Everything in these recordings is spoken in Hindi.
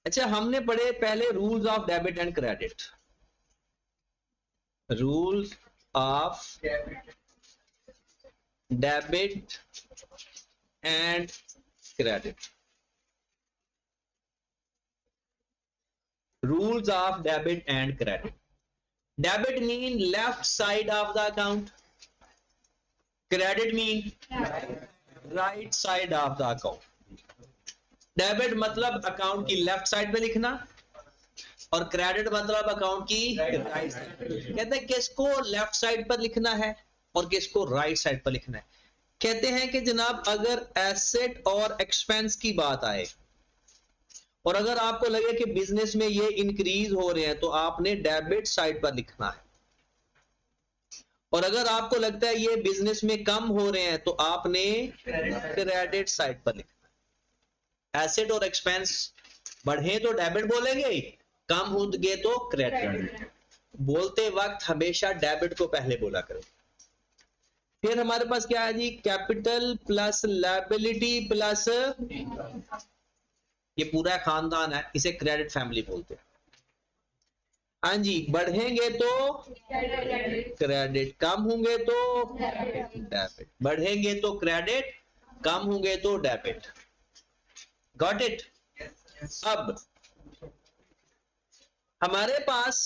अच्छा, हमने पढ़े पहले rules of debit and credit. Rules of debit and credit. Rules of debit and credit. Debit mean left side of the account, credit mean right side of the account. Debit मतलब अकाउंट की लेफ्ट साइड पे लिखना और क्रेडिट मतलब अकाउंट की राइट साइड। कहते हैं किसको लेफ्ट साइड पर लिखना है और किसको राइट साइड पर लिखना है। कहते हैं कि जनाब अगर एसेट और एक्सपेंस की बात आए और अगर आपको लगे कि बिजनेस में ये इंक्रीज हो रहे हैं तो आपने डेबिट साइड पर लिखना है, और अगर आपको लगता है ये बिजनेस में कम हो रहे हैं तो आपने क्रेडिट साइड पर लिखना है। एसेट और एक्सपेंस बढ़े तो डेबिट बोलेंगे, कम होंगे तो क्रेडिट। बोलते वक्त हमेशा डेबिट को पहले बोला करें। फिर हमारे पास क्या है जी, कैपिटल प्लस लायबिलिटी प्लस, ये पूरा खानदान है, इसे क्रेडिट फैमिली बोलते हैं। हाँ जी, बढ़ेंगे तो क्रेडिट, कम होंगे तो डेबिट। बढ़ेंगे तो क्रेडिट, कम होंगे तो डेबिट। Got it. अब हमारे पास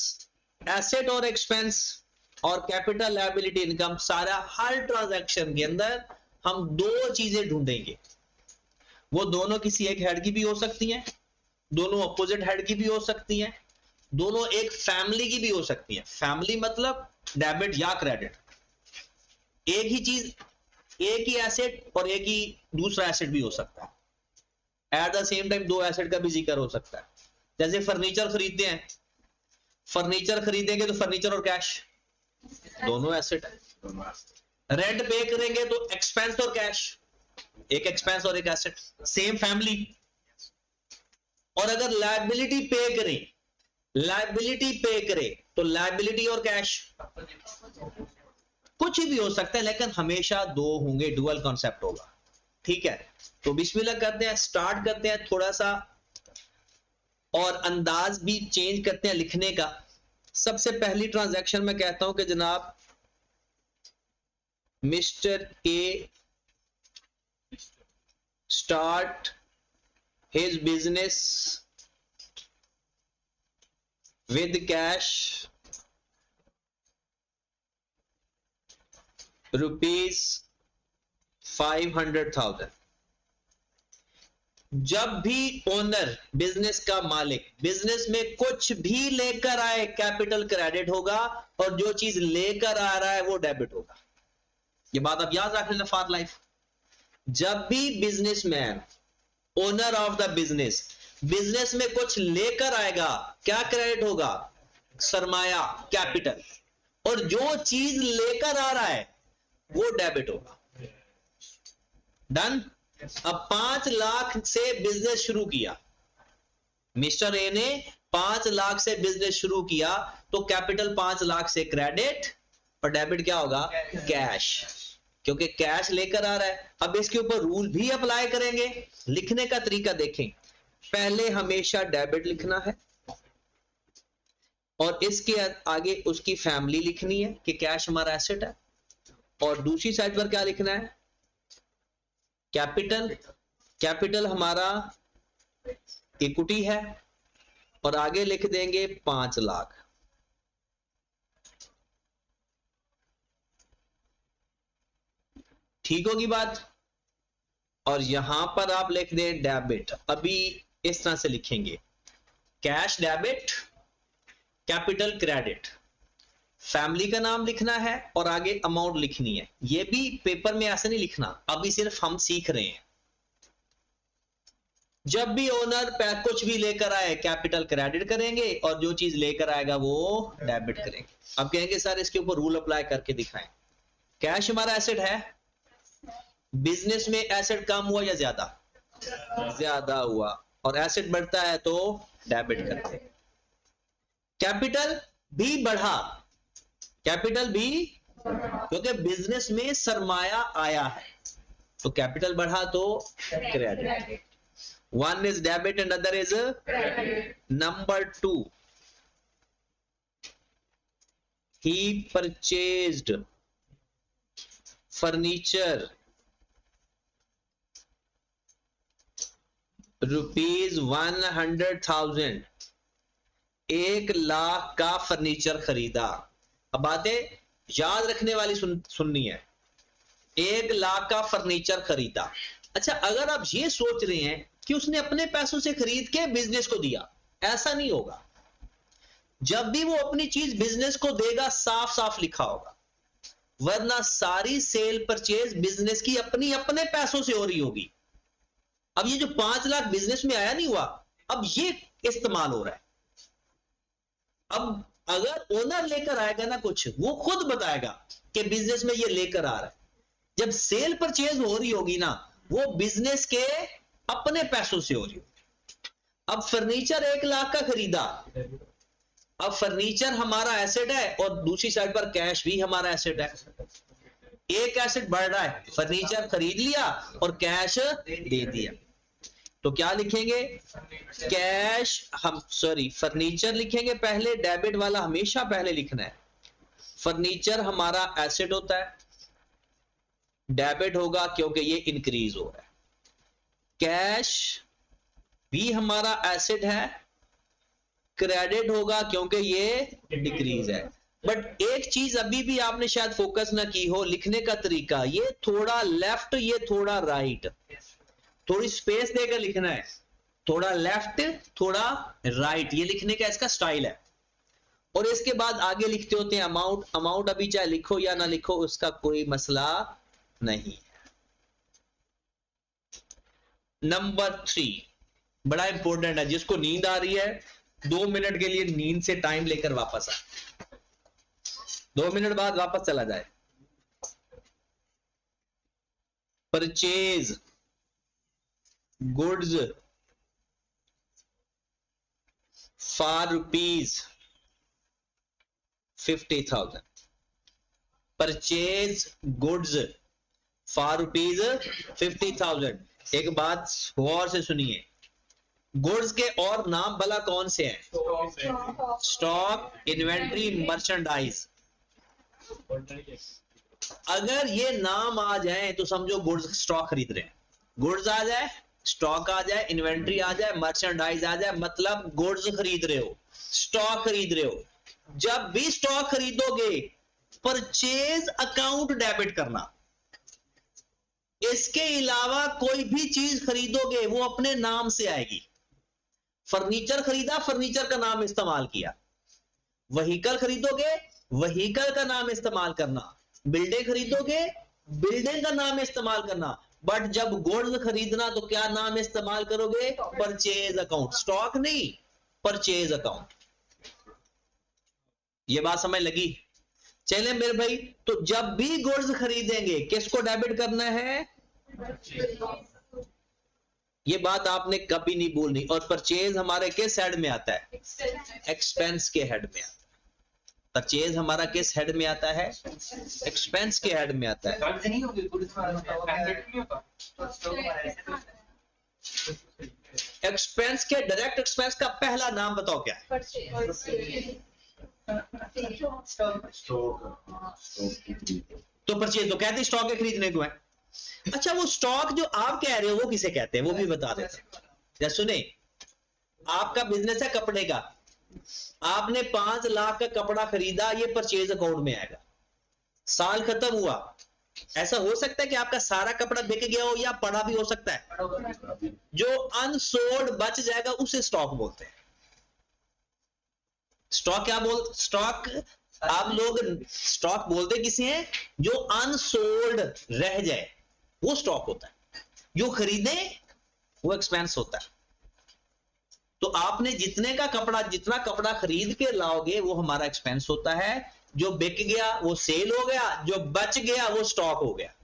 एसेट और एक्सपेंस और कैपिटल लायबिलिटी इनकम, सारा हर ट्रांजैक्शन के अंदर हम दो चीजें ढूंढेंगे। वो दोनों किसी एक हेड की भी हो सकती हैं, दोनों अपोजिट हेड की भी हो सकती हैं, दोनों एक फैमिली की भी हो सकती हैं। फैमिली मतलब डेबिट या क्रेडिट। एक ही चीज, एक ही एसेट और एक ही दूसरा एसेट भी हो सकता है। एट द सेम टाइम दो एसेट का भी जिक्र हो सकता है। जैसे फर्नीचर खरीदते हैं, फर्नीचर खरीदेंगे तो फर्नीचर और कैश दोनों एसेट है। रेंट पे करेंगे तो एक्सपेंस और कैश, एक एक्सपेंस और एक एसेट, सेम फैमिली। और अगर लायबिलिटी पे करें, लायबिलिटी पे करे तो लायबिलिटी और कैश कुछ भी हो सकता है, लेकिन हमेशा दो होंगे, डुअल कॉन्सेप्ट होगा। ठीक है, तो बिस्मिल्लाह करते हैं, स्टार्ट करते हैं। थोड़ा सा और अंदाज भी चेंज करते हैं लिखने का। सबसे पहली ट्रांजैक्शन में कहता हूं कि जनाब mister A start his business with cash ₹500,000। जब भी ओनर, बिजनेस का मालिक, बिजनेस में कुछ भी लेकर आए, कैपिटल क्रेडिट होगा, और जो चीज लेकर आ रहा है वो डेबिट होगा। ये बात आप याद रख लेना फॉर लाइफ। जब भी businessman, owner of the business, business में कुछ लेकर आएगा, क्या क्रेडिट होगा? सरमाया, कैपिटल। और जो चीज लेकर आ रहा है वो डेबिट होगा। डन। अब 5 लाख से बिजनेस शुरू किया, मिस्टर ए ने 5 लाख से बिजनेस शुरू किया, तो कैपिटल 5 लाख से क्रेडिट, और डेबिट क्या होगा? कैश, क्योंकि कैश लेकर आ रहा है। अब इसके ऊपर रूल भी अप्लाई करेंगे। लिखने का तरीका देखें, पहले हमेशा डेबिट लिखना है और इसके आगे उसकी फैमिली लिखनी है कि कैश हमारा एसेट है, और दूसरी साइड पर क्या लिखना है? कैपिटल। कैपिटल हमारा इक्विटी है, और आगे लिख देंगे 5 लाख। ठीक होगी बात? और यहां पर आप लिख दें डेबिट। अभी इस तरह से लिखेंगे, cash debit, capital credit, family का नाम लिखना है और आगे अमाउंट लिखनी है। ये भी पेपर में ऐसे नहीं लिखना, अभी सिर्फ हम सीख रहे हैं। जब भी ओनर कुछ भी लेकर आए, कैपिटल क्रेडिट करेंगे, और जो चीज लेकर आएगा वो डेबिट करेंगे। अब कहेंगे सर इसके ऊपर रूल अप्लाई करके दिखाएं। कैश हमारा एसेट है, बिजनेस में एसेट कम हुआ या ज्यादा? ज्यादा हुआ, और एसेट बढ़ता है तो डेबिट करते हैं। कैपिटल भी बढ़ा, कैपिटल भी, क्योंकि बिजनेस में सरमाया आया है, तो कैपिटल बढ़ा तो credit. One is debit and other is credit, number 2. He purchased furniture ₹100,000, 1,00,000 का फर्नीचर खरीदा। अब बातें याद रखने वाली सुननी है। 1,00,000 का फर्नीचर खरीदा। अच्छा, अगर आप ये सोच रहे हैं कि उसने अपने पैसों से खरीद के बिजनेस को दिया, ऐसा नहीं होगा। जब भी वो अपनी चीज बिजनेस को देगा साफ साफ लिखा होगा, वरना सारी सेल परचेज बिजनेस की अपनी अपने पैसों से हो रही होगी। अब ये जो 5 लाख बिजनेस में आया नहीं हुआ, अब ये इस्तेमाल हो रहा है। अब अगर ओनर लेकर आएगा ना कुछ, वो खुद बताएगा कि बिजनेस में ये लेकर आ रहा है। जब सेल परचेज हो रही होगी ना, वो बिजनेस के अपने पैसों से हो रही होगी। अब फर्नीचर 1,00,000 का खरीदा। अब फर्नीचर हमारा एसेट है और दूसरी साइड पर कैश भी हमारा एसेट है। एक एसेट बढ़ रहा है, फर्नीचर खरीद लिया और कैश दे दिया, तो क्या लिखेंगे? कैश, हम सॉरी फर्नीचर लिखेंगे पहले, डेबिट वाला हमेशा पहले लिखना है। फर्नीचर हमारा एसेट होता है, डेबिट होगा क्योंकि ये इंक्रीज हो रहा है। कैश भी हमारा एसेट है, क्रेडिट होगा क्योंकि ये डिक्रीज है। बट एक चीज अभी भी आपने शायद फोकस ना की हो, लिखने का तरीका, ये थोड़ा लेफ्ट, ये थोड़ा राइट, थोड़ी स्पेस देकर लिखना है। थोड़ा लेफ्ट, थोड़ा राइट, ये लिखने का इसका स्टाइल है। और इसके बाद आगे लिखते होते हैं अमाउंट। अमाउंट अभी चाहे लिखो या ना लिखो, उसका कोई मसला नहीं है। नंबर 3 बड़ा इंपॉर्टेंट है। जिसको नींद आ रही है 2 मिनट के लिए नींद से टाइम लेकर वापस आए, 2 मिनट बाद वापस चला जाए। Purchase goods for ₹50,000। Purchase goods for ₹50,000। एक बात गौर से सुनिए, गुड्स के और नाम भला कौन से हैं? Stock, inventory, merchandise. अगर ये नाम आ जाए तो समझो गुड्स स्टॉक खरीद रहे हैं। गुड्स आ जाए, स्टॉक आ जाए, इन्वेंट्री आ जाए, मर्चेंडाइज आ जाए, मतलब गुड्स खरीद रहे हो, स्टॉक खरीद रहे हो। जब भी स्टॉक खरीदोगे, परचेज अकाउंट डेबिट करना। इसके अलावा कोई भी चीज खरीदोगे वो अपने नाम से आएगी। फर्नीचर खरीदा, फर्नीचर का नाम इस्तेमाल किया। व्हीकल खरीदोगे, व्हीकल का नाम इस्तेमाल करना। बिल्डिंग खरीदोगे, बिल्डिंग का नाम इस्तेमाल करना। बट जब गुड्स खरीदना तो क्या नाम इस्तेमाल करोगे? Purchase account. स्टॉक नहीं, परचेज अकाउंट। ये बात समझ लगी? चले मेरे भाई, तो जब भी गुड्स खरीदेंगे किसको डेबिट करना है? ये बात आपने कभी नहीं भूलनी। और परचेज हमारे किस हेड में आता है? एक्सपेंस के हेड में आता है। परचेज हमारा किस हेड में आता है? एक्सपेंस के हेड में आता है। एक्सपेंस के, डायरेक्ट एक्सपेंस का पहला नाम बताओ क्या है? तो परचेज तो कहते स्टॉक के खरीदने को है। अच्छा, वो स्टॉक जो आप कह रहे हो वो किसे कहते हैं वो भी बता देते हैं। सुने, आपका बिजनेस है कपड़े का, आपने 5 लाख का कपड़ा खरीदा, ये परचेज अकाउंट में आएगा। साल खत्म हुआ, ऐसा हो सकता है कि आपका सारा कपड़ा बिक गया हो या पड़ा भी हो सकता है। जो अनसोल्ड बच जाएगा उसे स्टॉक बोलते हैं। स्टॉक क्या स्टॉक आप लोग स्टॉक बोलते किसे हैं? जो अनसोल्ड रह जाए वो स्टॉक होता है। जो खरीदे वो एक्सपेंस होता है। तो आपने जितना कपड़ा खरीद के लाओगे वो हमारा एक्सपेंस होता है। जो बिक गया वो सेल हो गया, जो बच गया वो स्टॉक हो गया।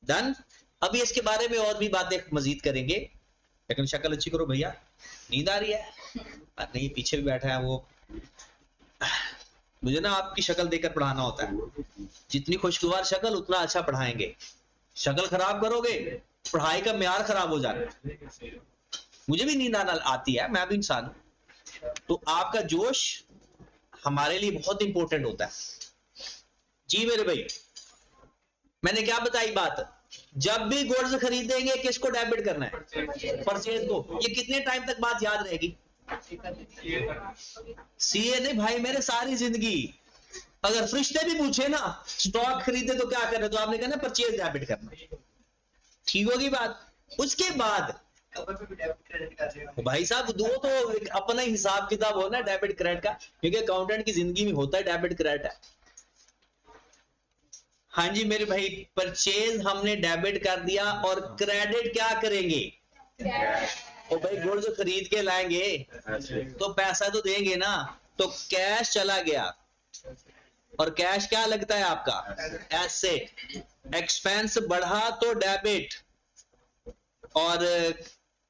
डन। अभी इसके बारे में और भी बातें मजीद करेंगे, लेकिन शक्ल अच्छी करो भैया, नींद आ रही है? नहीं, पीछे भी बैठा है वो। मुझे ना आपकी शक्ल देखकर पढ़ाना होता है। जितनी खुशगवार शक्ल उतना अच्छा पढ़ाएंगे। शक्ल खराब करोगे पढ़ाई का म्यार खराब हो जाता है। मुझे भी नींद आना आती है, मैं भी इंसान हूं। तो आपका जोश हमारे लिए बहुत इंपॉर्टेंट होता है। जी मेरे भाई, मैंने क्या बताई बात, जब भी गुड्स खरीदेंगे किसको डेबिट करना है, परचेज को। ये कितने टाइम तक बात याद रहेगी, सीए नहीं भाई मेरे, सारी जिंदगी। अगर फरिश्ते भी पूछे ना स्टॉक खरीदे तो क्या करना, तो आपने कहना परचेज डेबिट करना। ठीक होगी बात। उसके बाद भाई साहब वो तो अपना ही हिसाब किताब होना डेबिट क्रेडिट का, क्योंकि अकाउंटेंट की जिंदगी में होता है डेबिट क्रेडिट है। हाँ जी मेरे भाई, परचेज हमने डेबिट कर दिया, और क्रेडिट क्या करेंगे, तो भाई गुड्स खरीद के लाएंगे तो पैसा तो देंगे ना, तो कैश चला गया। और कैश क्या लगता है आपका, एसेट। एक्सपेंस बढ़ा तो डेबिट, और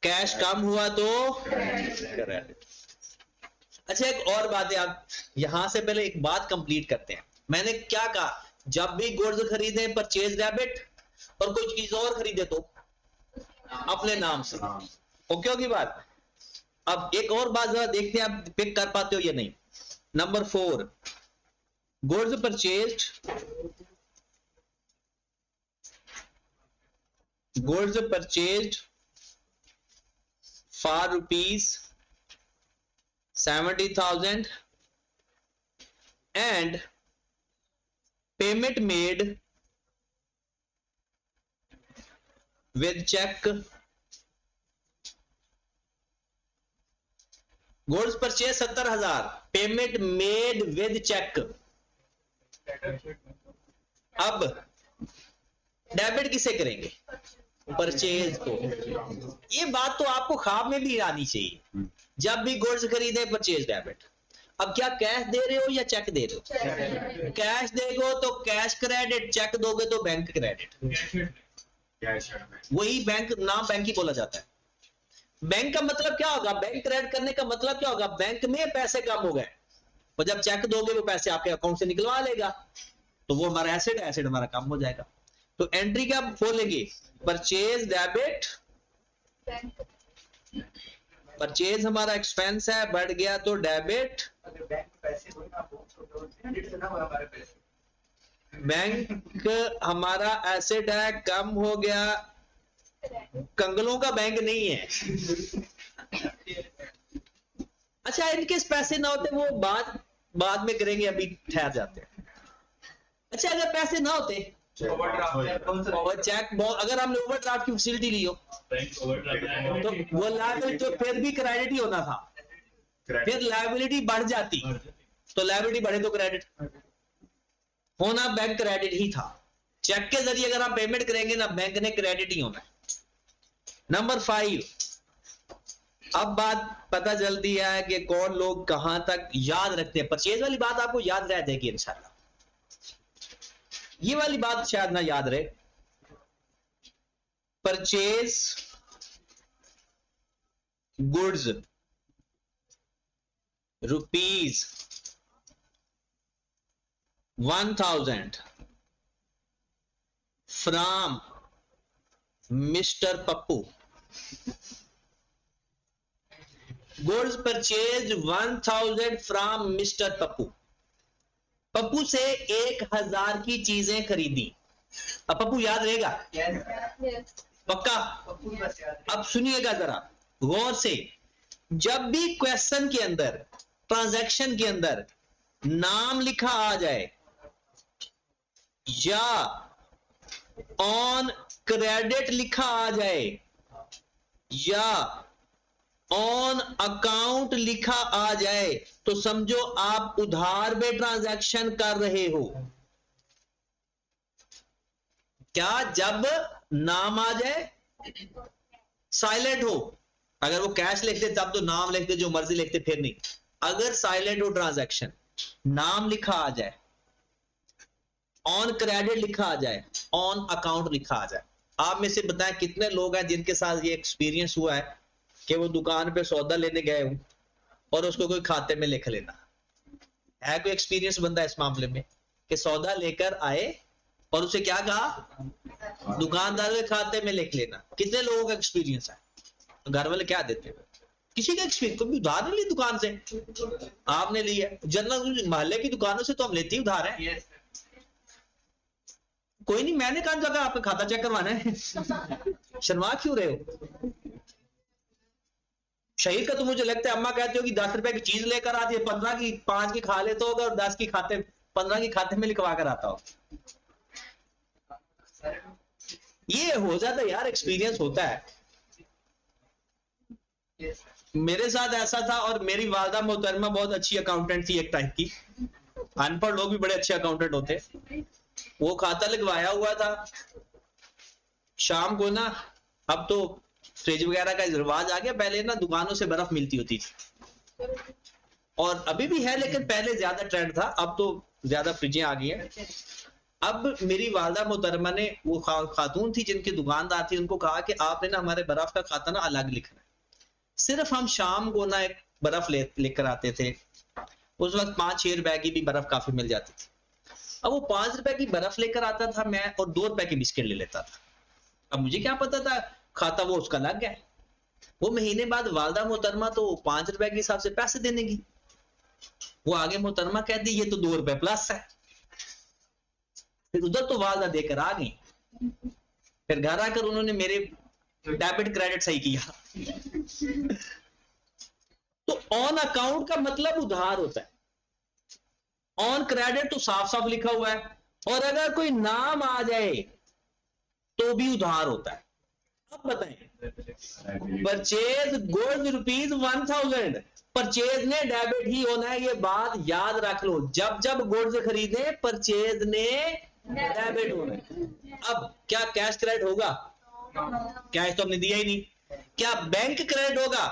कैश कम हुआ तो क्रेडिट। अच्छा एक और बात है, आप यहां से पहले एक बात कंप्लीट करते हैं। मैंने क्या कहा, जब भी गुड्स खरीदे परचेज डेबिट, और कोई चीज और खरीदे तो अपने नाम से। ओके होगी बात। अब एक और बात जरा देखते हैं आप पिक कर पाते हो या नहीं। Number 4, goods purchased, goods purchased for ₹70,000 and payment made with check। Goods purchase 70,000, payment made with cheque. अब डेबिट किसे करेंगे, परचेज को। ये बात तो आपको ख्वाब में भी आनी चाहिए। जब भी गुड्स खरीदे परचेज डेबिट। अब क्या कैश दे रहे हो या चेक दे रहे हो, कैश देगो तो कैश क्रेडिट, चेक दोगे तो बैंक क्रेडिट। वही बैंक, नाम बैंक ही बोला जाता है। बैंक का मतलब क्या होगा, बैंक क्रेडिट करने का मतलब क्या होगा, बैंक में पैसे कम हो गए, और जब चेक दोगे वो पैसे आपके अकाउंट से निकलवा लेगा, तो वो हमारा एसेट है, एसेट हमारा कम हो जाएगा। तो एंट्री क्या बोलेंगे, परचेज डेबिट। परचेज हमारा एक्सपेंस है, बढ़ गया तो डेबिट। बैंक हमारा एसेट है, कम हो गया, कंगलों का बैंक नहीं है। अच्छा इनकेस पैसे ना होते वो बाद में करेंगे, अभी ठहर जाते हैं। अच्छा अगर पैसे ना होते, और चेक, अगर हमने ओवरड्राफ्ट की फैसिलिटी ली हो तो वो लायबिलिटी तो फिर भी क्रेडिट ही होना था, फिर लायबिलिटी बढ़ जाती, तो लायबिलिटी बढ़े तो क्रेडिट होना, बैंक क्रेडिट ही था। चेक के जरिए अगर हम पेमेंट करेंगे ना, बैंक ने क्रेडिट ही होना है। नंबर 5, अब बात पता चलती है कि कौन लोग कहां तक याद रखते हैं। परचेज वाली बात आपको याद रह जाएगी इंशाल्लाह, ये वाली बात शायद ना याद रहे। Purchase goods ₹1,000 from mister Pappu. Goods purchase 1,000 from mister Pappu. Pappu से 1,000 की चीजें खरीदी। अब पप्पू याद रहेगा, पक्का। अब सुनिएगा जरा गौर से, जब भी क्वेश्चन के अंदर, ट्रांजैक्शन के अंदर नाम लिखा आ जाए, या ऑन क्रेडिट लिखा आ जाए, या ऑन अकाउंट लिखा आ जाए, तो समझो आप उधार में ट्रांजैक्शन कर रहे हो। क्या जब नाम आ जाए, साइलेंट हो, अगर वो कैश लिखते तब तो नाम लिखते, जो मर्जी लिखते, फिर नहीं। अगर साइलेंट हो ट्रांजैक्शन, नाम लिखा आ जाए, ऑन क्रेडिट लिखा आ जाए, ऑन अकाउंट लिखा आ जाए, आप में से बताएं कितने लोग हैं जिनके साथ ये एक्सपीरियंस हुआ है कि वो दुकान पे सौदा लेने गए हो और उसको कोई खाते में लिख लेना है। कोई एक्सपीरियंस बंदा इस मामले में कि सौदा लेकर आए और उसे क्या कहा, दुकानदार के खाते में लिख लेना। कितने लोगों का एक्सपीरियंस है? घर वाले क्या देते हैं? किसी का एक्सपीरियंस, कभी उधार नहीं ली दुकान से, आपने ली है। जनरल मोहल्ले की दुकानों से तो हम लेते ही उधार है। कोई नहीं, मैंने कहा जगह आपका खाता चेक करवाना है। शर्मा क्यों रहे हो? शहीद का तो मुझे लगता है अम्मा कहती हो कि 10 रुपए की चीज लेकर आती है, 15 की 5 की खा लेता होगा और 10 की खाते 15 की खाते में लिखवा कर आता हो। ये हो जाता है यार, एक्सपीरियंस होता है। मेरे साथ ऐसा था, और मेरी वालदा मोहतरमा बहुत अच्छी अकाउंटेंट थी एक टाइप की। अनपढ़ लोग भी बड़े अच्छे अकाउंटेंट होते। वो खाता लगवाया हुआ था। शाम को ना, अब तो फ्रिज वगैरह का रिवाज आ गया, पहले ना दुकानों से बर्फ मिलती होती थी, और अभी भी है लेकिन पहले ज्यादा ट्रेंड था, अब तो ज्यादा फ्रिजें आ गई हैं। अब मेरी वालदा मोहतरमा ने, वो खातून थी जिनकी दुकानदार थी, उनको कहा कि आपने ना हमारे बर्फ का खाता ना अलग लिखना है। सिर्फ हम शाम को ना एक बर्फ लेकर आते थे। उस वक्त 5-6 रुपए की भी बर्फ काफी मिल जाती थी। अब वो 5 रुपए की बर्फ लेकर आता था मैं, और 2 रुपए की बिस्किट ले लेता था। अब मुझे क्या पता था खाता वो उसका लग गया। वो महीने बाद वालदा मोहतरमा तो 5 रुपए के हिसाब से पैसे देने की, वो आगे मोहतरमा कहती ये तो 2 रुपए प्लस है। फिर उधर तो वालदा देकर आ गई, फिर घर आकर उन्होंने मेरे डेबिट क्रेडिट सही किया। तो ऑन अकाउंट का मतलब उधार होता है, ऑन क्रेडिट तो साफ साफ लिखा हुआ है, और अगर कोई नाम आ जाए तो भी उधार होता है। अब बताएं, परचेज गुड्स ₹1000, परचेज ने डेबिट ही होना है, ये बात याद रख लो। जब जब गुड्स खरीदे परचेज ने डेबिट होना है। अब क्या कैश क्रेडिट होगा? कैश तो हमने दिया ही नहीं। क्या बैंक क्रेडिट होगा?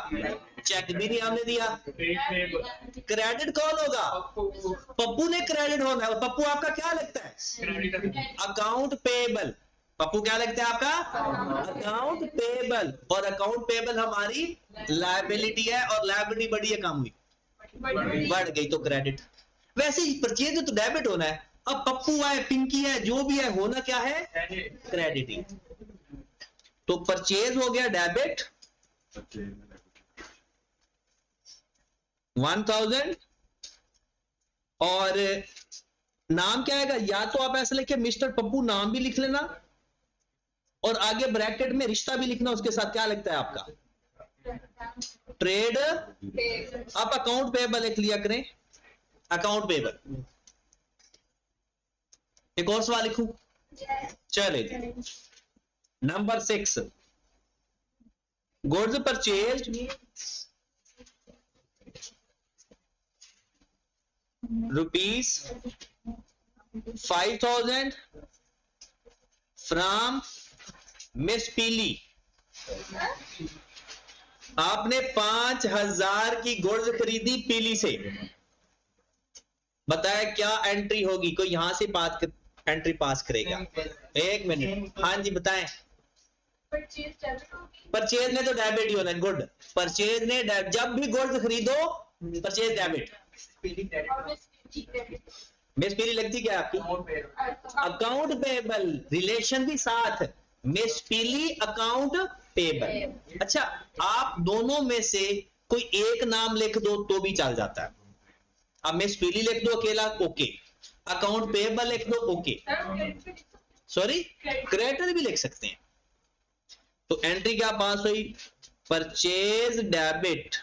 चेक भी नहीं हमने दिया। क्रेडिट कौन होगा? पप्पू ने क्रेडिट होना है। पप्पू आपका क्या लगता है? Account payable. पप्पू क्या लगता है आपका? Account payable. और अकाउंट पेबल हमारी लायबिलिटी है, और लायबिलिटी बढ़ी है कम हुई? बढ़ गई, तो क्रेडिट। वैसे ही परचेज तो डेबिट होना है। अब पप्पू है, पिंकी है, जो भी है, होना क्या है? क्रेडिट ही। तो परचेज हो गया डेबिट 1000, और नाम क्या आएगा? या तो आप ऐसे लिखे मिस्टर पप्पू, नाम भी लिख लेना, और आगे ब्रैकेट में रिश्ता भी लिखना उसके साथ। क्या लगता है आपका? ट्रेड। आप अकाउंट पेबल लिख लिया करें, अकाउंट पेबल। एक और सवाल लिखूं? चले, number 6, goods purchase ₹5000 from miss पीली। आपने 5000 की गुड्स खरीदी पीली से। बताया क्या एंट्री होगी? कोई यहां से एंट्री पास करेगा? 1 मिनट। हाँ जी बताएं। परचेज ने तो डेबिट ही होना है। गुड, परचेज ने जब भी गुड्स खरीदो परचेज डेबिट। मिस पीली लगती क्या आपकी? अकाउंट पेबल, रिलेशन भी साथ। मिस पीली अकाउंट पेबल। अच्छा, आप दोनों में से कोई एक नाम लिख दो तो भी चल जाता है। अब मिस पीली लिख दो अकेला, ओके। अकाउंट पेबल लिख दो, ओके। सॉरी, क्रेडिटर भी लिख सकते हैं। तो एंट्री क्या पास हुई? परचेज डेबिट,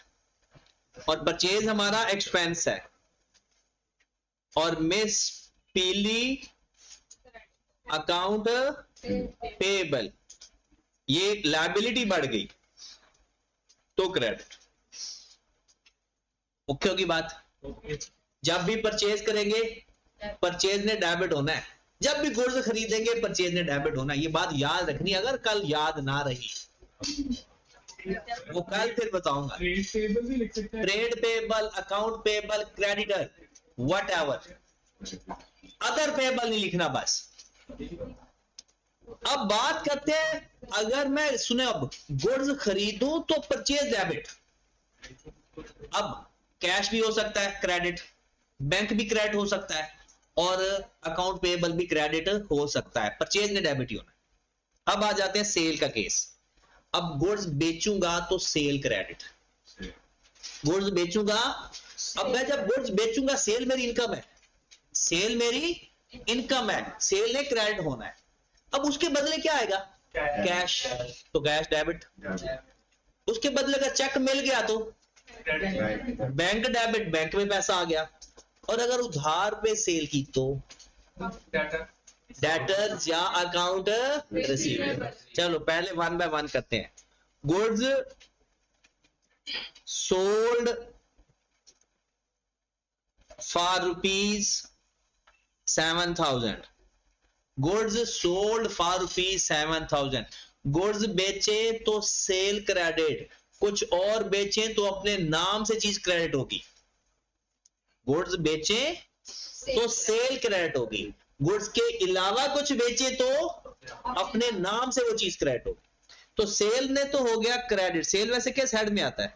और परचेज हमारा एक्सपेंस है, और मिस पीली अकाउंट पेबल, ये लायबिलिटी बढ़ गई तो क्रेडिट। ओके होगी बात? जब भी परचेज करेंगे परचेज ने डेबिट होना है, जब भी गुड्स खरीदेंगे परचेज ने डेबिट होना है। ये बात याद रखनी, अगर कल याद ना रही वो कल फिर बताऊंगा। Trade payable, account payable, creditor, what ever, other payable नहीं लिखना बस। अब बात करते हैं, अगर मैं सुने अब गुड्स खरीदूं तो परचेज डेबिट। अब कैश भी हो सकता है क्रेडिट, बैंक भी क्रेडिट हो सकता है, और अकाउंट पेएबल भी क्रेडिट हो सकता है, परचेज ने डेबिट ही होना है। अब आ जाते हैं सेल का केस। अब गुड्स बेचूंगा तो सेल क्रेडिट, गुड्स बेचूंगा। अब मैं जब गुड्स बेचूंगा, सेल मेरी इनकम है, सेल मेरी इनकम है, सेल ने क्रेडिट होना है। अब उसके बदले क्या आएगा? कैश, तो कैश डेबिट। उसके बदले का चेक मिल गया तो बैंक डेबिट, बैंक में पैसा आ गया। और अगर उधार पे सेल की तो डेटर्स या अकाउंट रिसीवेबल। चलो पहले वन बाय वन करते हैं। Goods sold for ₹7,000, goods sold for ₹7,000। Goods बेचे तो सेल क्रेडिट, कुछ और बेचे तो अपने नाम से चीज क्रेडिट होगी। गुड्स बेचे तो सेल क्रेडिट होगी, गुड्स के अलावा कुछ बेचे तो अपने नाम से वो चीज क्रेडिट होगी। तो सेल ने तो हो गया क्रेडिट। सेल वैसे किस हेड में आता है?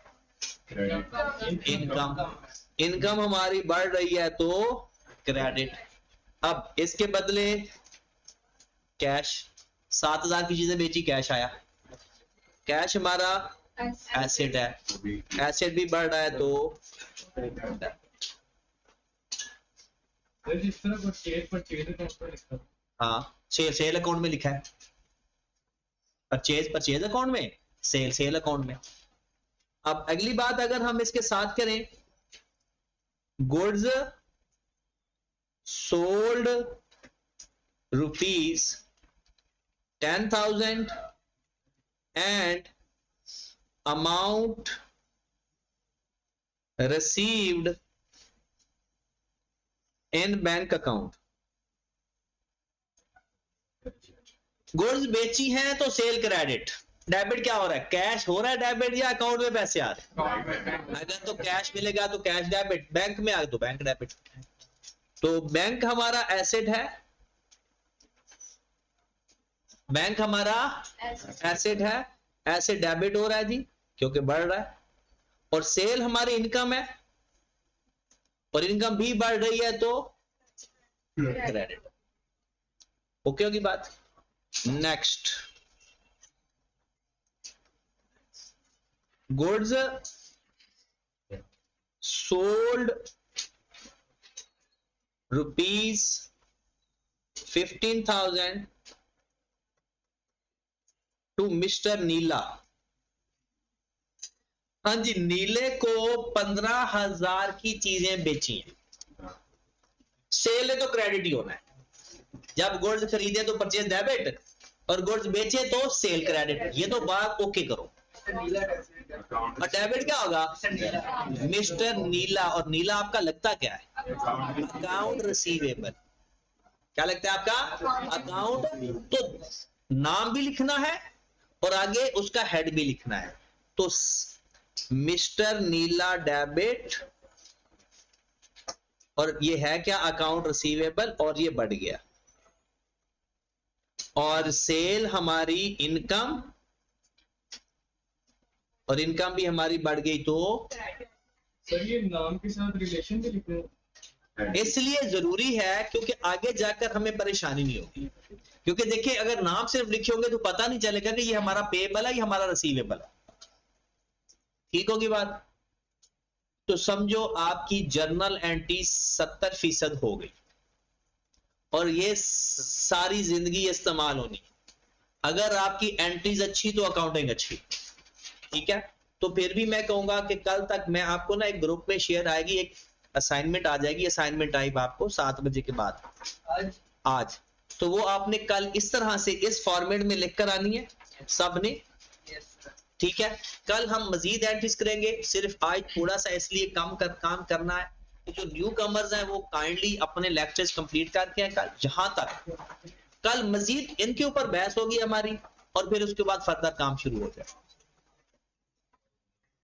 इनकम। इनकम हमारी बढ़ रही है तो क्रेडिट। अब इसके बदले कैश, 7,000 की चीजें बेची, कैश आया। कैश हमारा एसेट है, एसेट भी बढ़ रहा है तो हाँ, सेल अकाउंट में लिखा है, परचेज अकाउंट में, सेल अकाउंट में। अब अगली बात अगर हम इसके साथ करें, goods sold ₹10,000 and amount received in bank account। Goods बेची हैं तो सेल क्रेडिट, डेबिट क्या हो रहा है? कैश हो रहा है डेबिट, या अकाउंट में पैसे आ रहे हैं? अगर तो कैश मिलेगा तो कैश डेबिट, बैंक में आ गया तो बैंक डेबिट। तो बैंक हमारा एसेट है, बैंक हमारा एसेट है, एसेट डेबिट हो रहा है जी क्योंकि बढ़ रहा है। और सेल हमारी इनकम है, और इनकम भी बढ़ रही है तो क्रेडिट। ओके होगी बात। Next, goods sold ₹15,000 to mister Neela. हाँ जी, नीले को 15,000 की चीजें बेची हैं, सेल है तो क्रेडिट ही होना है। जब गुड्स खरीदे तो परचेज डेबिट, और गुड्स बेचे तो सेल क्रेडिट। ये तो बात ओके करो। और डेबिट क्या होगा? मिस्टर नीला। और नीला आपका लगता क्या है? Account receivable. क्या लगता है आपका? अकाउंट। तो नाम भी लिखना है और आगे उसका हेड भी लिखना है। तो मिस्टर नीला डेबिट, और ये है क्या? अकाउंट रिसीवेबल, और ये बढ़ गया। और सेल हमारी इनकम, और इनकम भी हमारी बढ़ गई तो सर ये नाम के साथ रिलेशन भी लिखना है? इसलिए जरूरी है क्योंकि आगे जाकर हमें परेशानी नहीं होगी। क्योंकि देखिए, अगर नाम सिर्फ लिखे होंगे तो पता नहीं चलेगा कि ये हमारा पेएबल है, ये हमारा रिसीवेबल है। ठीक होगी बात। तो समझो आपकी जर्नल एंट्री 70% हो गई, और ये सारी जिंदगी इस्तेमाल होनी। अगर आपकी एंट्रीज अच्छी तो अकाउंटिंग अच्छी। ठीक है, तो फिर भी मैं कहूंगा कि कल तक मैं आपको ना एक ग्रुप में शेयर आएगी, एक असाइनमेंट आ जाएगी, असाइनमेंट टाइप आपको 7 बजे के बाद आज। तो वो आपने कल इस तरह से इस फॉर्मेट में लिखकर आनी है सबने। ठीक है, कल हम मजीद एंट्रीज करेंगे। सिर्फ आज थोड़ा सा इसलिए काम करना है कि जो न्यू कमर्स हैं वो काइंडली अपने लेक्चर्स कंप्लीट करके हैं कल। जहां तक कल मजीद इनके ऊपर बहस होगी हमारी, और फिर उसके बाद फर्दर काम शुरू हो जाए।